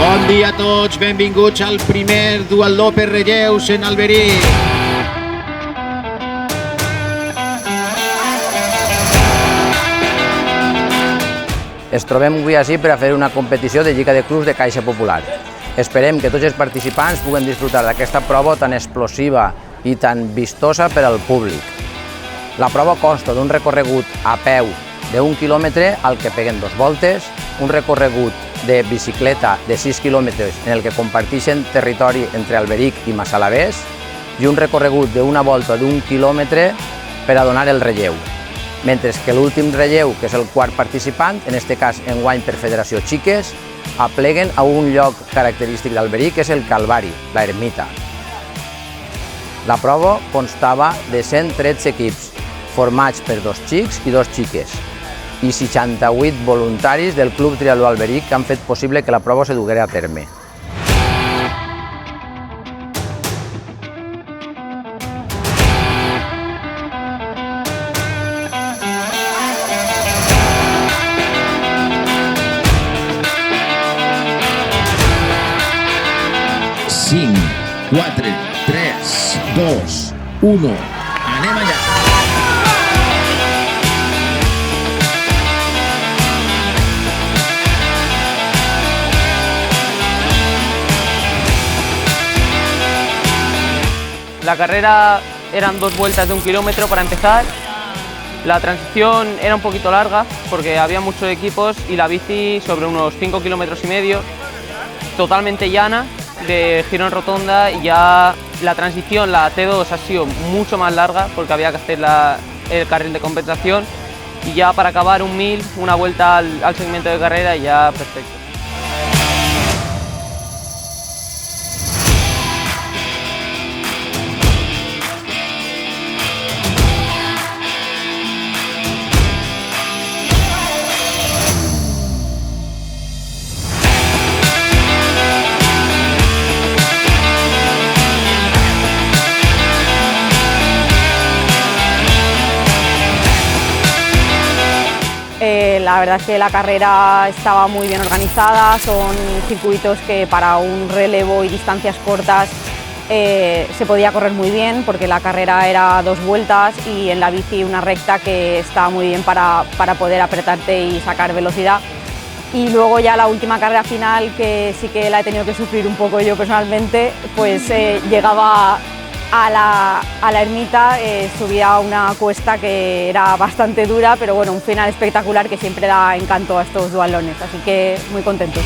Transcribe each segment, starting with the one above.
Bon dia a tots, benvinguts al primer duatló per relleus en Alberic. Ens trobem avui així per a fer una competició de Lliga de Clubs de Caixa Popular. Esperem que tots els participants puguen disfrutar d'aquesta prova tan explosiva i tan vistosa per al públic. La prova consta d'un recorregut a peu d'1 quilòmetre al que peguen 2 voltes, un recorregut de bicicleta de 6 quilòmetres en el que comparteixen territori entre Alberic i Massalavés i un recorregut d'una volta d'1 quilòmetre per a donar el relleu. Mentre que l'últim relleu, que és el quart participant, en aquest cas enguany per Federació Xiques, apleguen a un lloc característic d'Alberic, que és el Calvari, la ermita. La prova constava de 113 equips, formats per 2 xics i 2 xiques, i 68 voluntaris del Club Triatló Alberic que han fet possible que la prova se duguera a terme. Cinc, 4, 3, 2, 1, anem allà! La carrera eran 2 vueltas de 1 kilómetro para empezar. La transición era un poquito larga porque había muchos equipos y la bici sobre unos 5 kilómetros y medio, totalmente llana, de giro en rotonda, y ya la transición, la T2, ha sido mucho más larga porque había que hacer el carril de compensación, y ya para acabar un 1000, una vuelta al segmento de carrera, y ya perfecto. La verdad es que la carrera estaba muy bien organizada, son circuitos que para un relevo y distancias cortas se podía correr muy bien porque la carrera era 2 vueltas y en la bici una recta que está muy bien para poder apretarte y sacar velocidad. Y luego ya la última carrera final, que sí que la he tenido que sufrir un poco yo personalmente, pues llegaba a la ermita, subía una cuesta que era bastante dura, pero bueno, un final espectacular que siempre da encanto a estos duatlones, así que muy contento.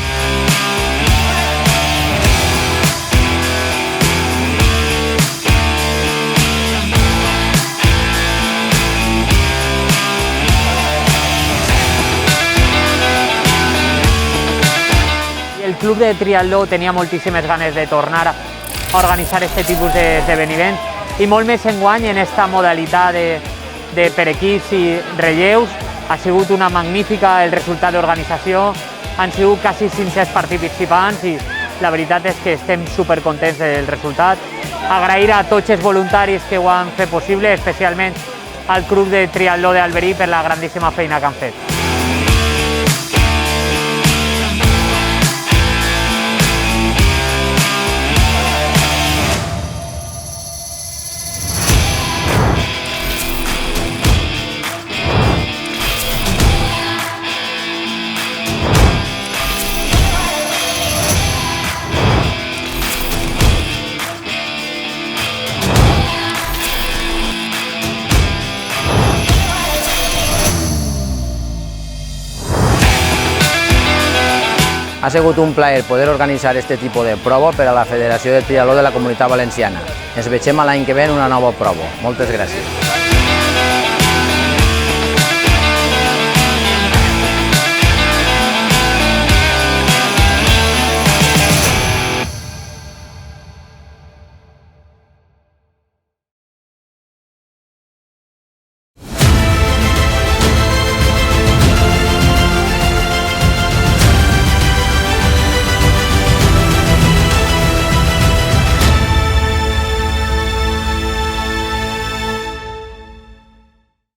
El club de triatló tenia moltíssimes ganes de tornar a organitzar aquest tipus d'esdeveniments i molt més enguany en esta modalitat de per equips i relleus. Ha sigut una magnífica el resultat d'organització, han sigut quasi 500 participants i la veritat és que estem supercontents del resultat. Agrair a tots els voluntaris que ho han fet possible, especialment al Club de Triatló d'Alberic per la grandíssima feina que han fet. Ha sigut un plaer poder organitzar aquest tipus de prova per a la Federació de Triatló de la Comunitat Valenciana. Ens veiem l'any que ve en una nova prova. Moltes gràcies.